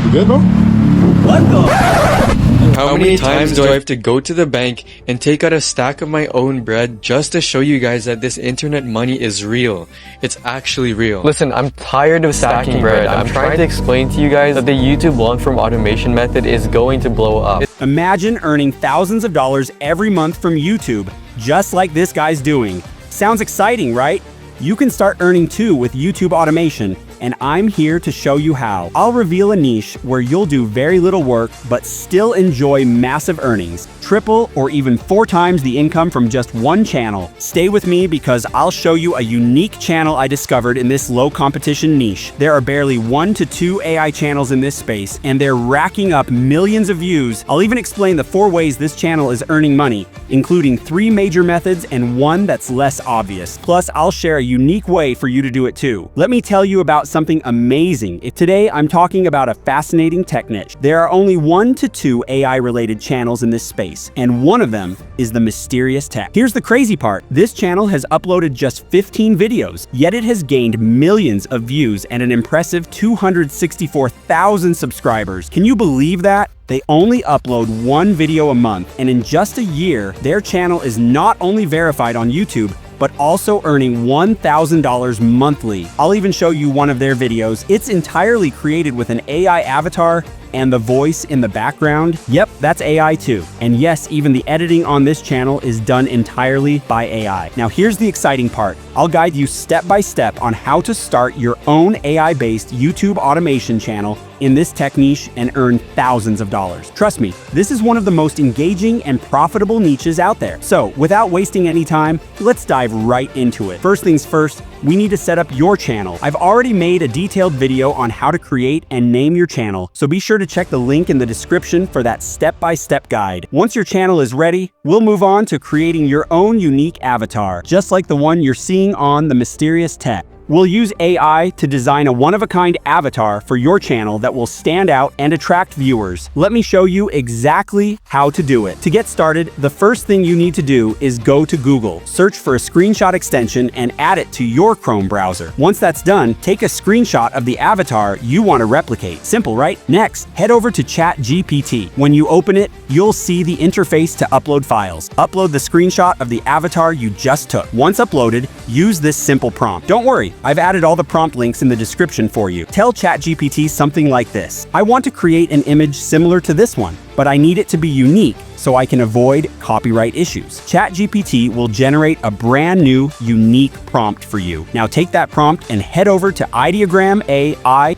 You good, bro? What the? How many times do I have to go to the bank and take out a stack of my own bread just to show you guys that this internet money is real? It's actually real. Listen, I'm tired of stacking bread. I'm trying to explain to you guys that the YouTube long-form automation method is going to blow up. Imagine earning thousands of dollars every month from YouTube, just like this guy's doing. Sounds exciting, right? You can start earning too with YouTube automation, and I'm here to show you how. I'll reveal a niche where you'll do very little work but still enjoy massive earnings, triple or even 4 times the income from just one channel. Stay with me because I'll show you a unique channel I discovered in this low competition niche. There are barely 1 to 2 AI channels in this space, and they're racking up millions of views. I'll even explain the 4 ways this channel is earning money, including 3 major methods and 1 that's less obvious. Plus, I'll share a unique way for you to do it too. Let me tell you about something amazing. Today, I'm talking about a fascinating tech niche. There are only 1 to 2 AI-related channels in this space, and one of them is the mysterious tech. Here's the crazy part. This channel has uploaded just 15 videos, yet it has gained millions of views and an impressive 264,000 subscribers. Can you believe that? They only upload 1 video a month, and in just a year, their channel is not only verified on YouTube, but also earning $1,000 monthly. I'll even show you one of their videos. It's entirely created with an AI avatar and the voice in the background. Yep, that's AI too. And yes, even the editing on this channel is done entirely by AI. Now here's the exciting part. I'll guide you step by step on how to start your own AI-based YouTube automation channel in this tech niche and earn thousands of dollars. Trust me, this is one of the most engaging and profitable niches out there. So without wasting any time, let's dive right into it. First things first, we need to set up your channel. I've already made a detailed video on how to create and name your channel, so be sure to check the link in the description for that step-by-step guide. Once your channel is ready, we'll move on to creating your own unique avatar, just like the one you're seeing on the mysterious tech. We'll use AI to design a one-of-a-kind avatar for your channel that will stand out and attract viewers. Let me show you exactly how to do it. To get started, the first thing you need to do is go to Google, search for a screenshot extension, and add it to your Chrome browser. Once that's done, take a screenshot of the avatar you want to replicate. Simple, right? Next, head over to ChatGPT. When you open it, you'll see the interface to upload files. Upload the screenshot of the avatar you just took. Once uploaded, use this simple prompt. Don't worry, I've added all the prompt links in the description for you. Tell ChatGPT something like this. I want to create an image similar to this one, but I need it to be unique so I can avoid copyright issues. ChatGPT will generate a brand new, unique prompt for you. Now take that prompt and head over to Ideogram AI.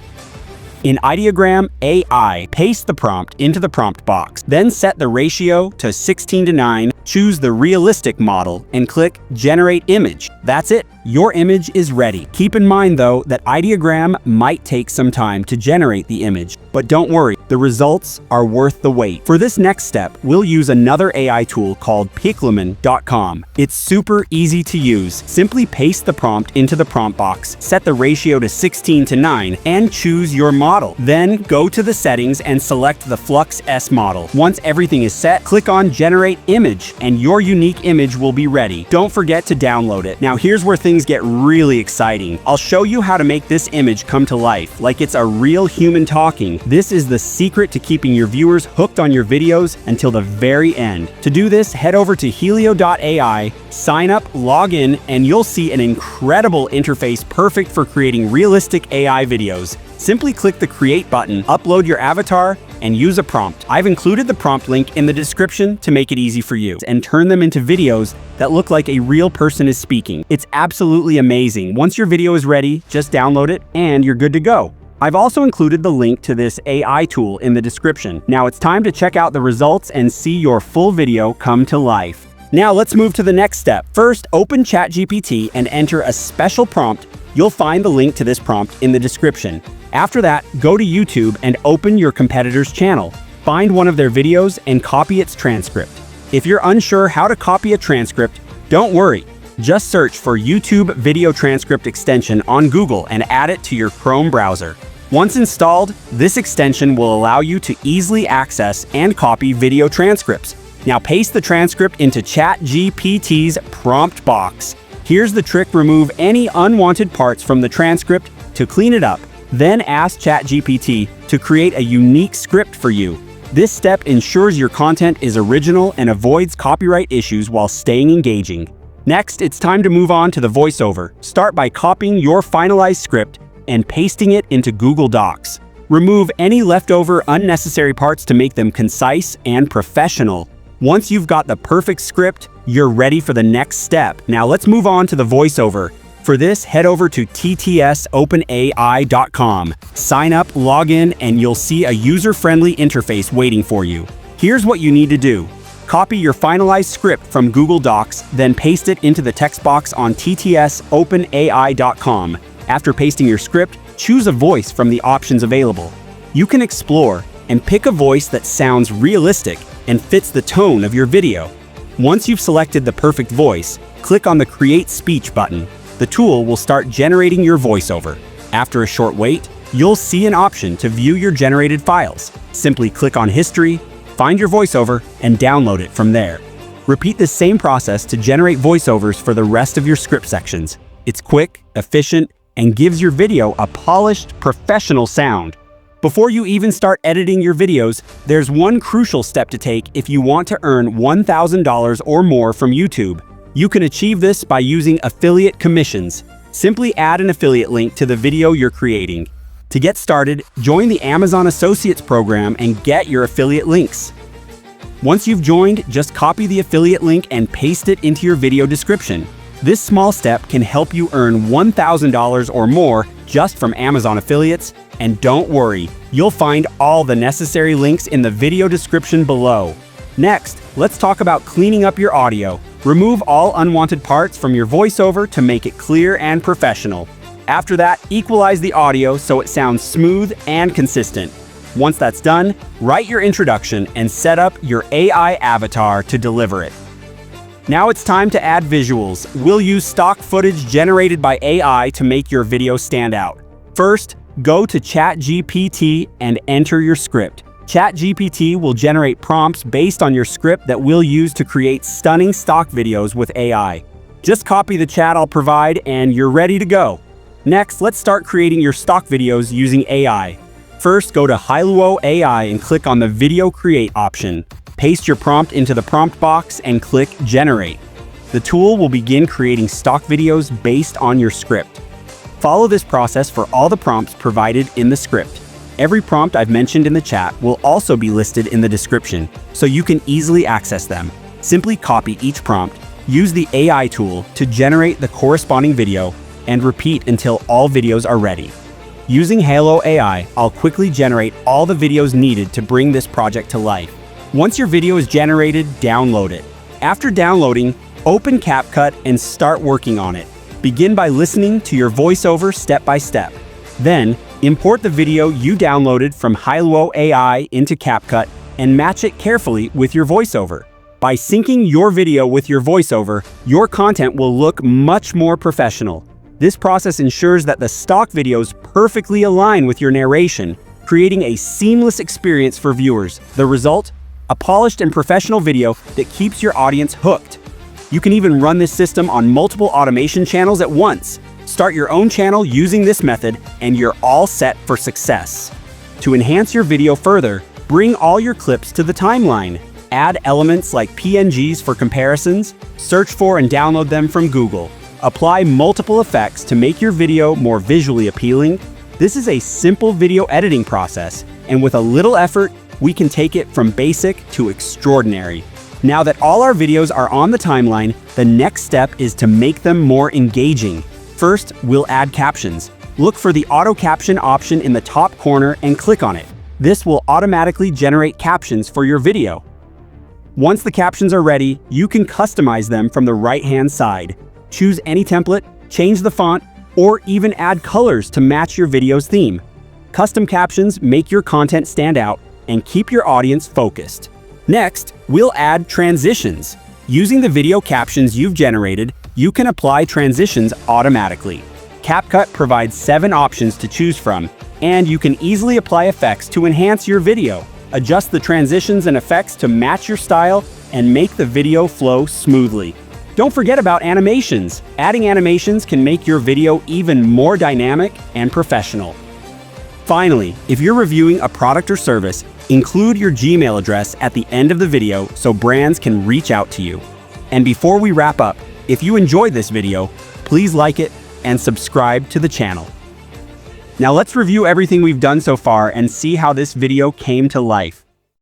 In Ideogram AI, paste the prompt into the prompt box. Then set the ratio to 16:9, choose the realistic model, and click Generate Image. That's it. Your image is ready. Keep in mind though that Ideogram might take some time to generate the image, but don't worry, the results are worth the wait. For this next step, we'll use another AI tool called Pixelman.com. It's super easy to use. Simply paste the prompt into the prompt box, set the ratio to 16:9, and choose your model. Then go to the settings and select the Flux S model. Once everything is set, click on Generate Image, and your unique image will be ready. Don't forget to download it. Now here's where things get really exciting. I'll show you how to make this image come to life, like it's a real human talking. This is the secret to keeping your viewers hooked on your videos until the very end. To do this, head over to Hailuo.ai, sign up, log in, and you'll see an incredible interface perfect for creating realistic AI videos. Simply click the Create button, upload your avatar, and use a prompt. I've included the prompt link in the description to make it easy for you, and turn them into videos that look like a real person is speaking. It's absolutely amazing. Once your video is ready, just download it and you're good to go. I've also included the link to this AI tool in the description. Now it's time to check out the results and see your full video come to life. Now let's move to the next step. First, open ChatGPT and enter a special prompt. You'll find the link to this prompt in the description. After that, go to YouTube and open your competitor's channel. Find one of their videos and copy its transcript. If you're unsure how to copy a transcript, don't worry. Just search for YouTube Video Transcript extension on Google and add it to your Chrome browser. Once installed, this extension will allow you to easily access and copy video transcripts. Now paste the transcript into ChatGPT's prompt box. Here's the trick: remove any unwanted parts from the transcript. To clean it up, Then ask ChatGPT to create a unique script for you. This step ensures your content is original and avoids copyright issues while staying engaging. Next, it's time to move on to the voiceover. Start by copying your finalized script and pasting it into Google Docs. Remove any leftover unnecessary parts to make them concise and professional. Once you've got the perfect script, you're ready for the next step. Now let's move on to the voiceover. For this, head over to ttsopenai.com. Sign up, log in, and you'll see a user-friendly interface waiting for you. Here's what you need to do. Copy your finalized script from Google Docs, then paste it into the text box on ttsopenai.com. After pasting your script, choose a voice from the options available. You can explore and pick a voice that sounds realistic and fits the tone of your video. Once you've selected the perfect voice, click on the Create Speech button. The tool will start generating your voiceover. After a short wait, you'll see an option to view your generated files. Simply click on History, find your voiceover, and download it from there. Repeat the same process to generate voiceovers for the rest of your script sections. It's quick, efficient, and gives your video a polished, professional sound. Before you even start editing your videos, there's one crucial step to take if you want to earn $1,000 or more from YouTube. You can achieve this by using affiliate commissions. Simply add an affiliate link to the video you're creating. To get started, join the Amazon Associates program and get your affiliate links. Once you've joined, just copy the affiliate link and paste it into your video description. This small step can help you earn $1,000 or more just from Amazon affiliates. And don't worry, you'll find all the necessary links in the video description below. Next, let's talk about cleaning up your audio. Remove all unwanted parts from your voiceover to make it clear and professional. After that, equalize the audio so it sounds smooth and consistent. Once that's done, write your introduction and set up your AI avatar to deliver it. Now it's time to add visuals. We'll use stock footage generated by AI to make your video stand out. First, go to ChatGPT and enter your script. ChatGPT will generate prompts based on your script that we'll use to create stunning stock videos with AI. Just copy the chat I'll provide and you're ready to go. Next, let's start creating your stock videos using AI. First, go to Hailuo AI and click on the Video Create option. Paste your prompt into the prompt box and click Generate. The tool will begin creating stock videos based on your script. Follow this process for all the prompts provided in the script. Every prompt I've mentioned in the chat will also be listed in the description, so you can easily access them. Simply copy each prompt, use the AI tool to generate the corresponding video, and repeat until all videos are ready. Using Hailuo AI, I'll quickly generate all the videos needed to bring this project to life. Once your video is generated, download it. After downloading, open CapCut and start working on it. Begin by listening to your voiceover step by step. Then, import the video you downloaded from Hailuo AI into CapCut and match it carefully with your voiceover. By syncing your video with your voiceover, your content will look much more professional. This process ensures that the stock videos perfectly align with your narration, creating a seamless experience for viewers. The result? A polished and professional video that keeps your audience hooked. You can even run this system on multiple automation channels at once. Start your own channel using this method and you're all set for success. To enhance your video further, bring all your clips to the timeline. Add elements like PNGs for comparisons, search for and download them from Google. Apply multiple effects to make your video more visually appealing. This is a simple video editing process, and with a little effort, we can take it from basic to extraordinary. Now that all our videos are on the timeline, the next step is to make them more engaging. First, we'll add captions. Look for the auto caption option in the top corner and click on it. This will automatically generate captions for your video. Once the captions are ready, you can customize them from the right-hand side. Choose any template, change the font, or even add colors to match your video's theme. Custom captions make your content stand out and keep your audience focused. Next, we'll add transitions. Using the video captions you've generated, you can apply transitions automatically. CapCut provides 7 options to choose from, and you can easily apply effects to enhance your video. Adjust the transitions and effects to match your style and make the video flow smoothly. Don't forget about animations. Adding animations can make your video even more dynamic and professional. Finally, if you're reviewing a product or service, include your Gmail address at the end of the video so brands can reach out to you. And before we wrap up, if you enjoyed this video, please like it and subscribe to the channel. Now let's review everything we've done so far and see how this video came to life.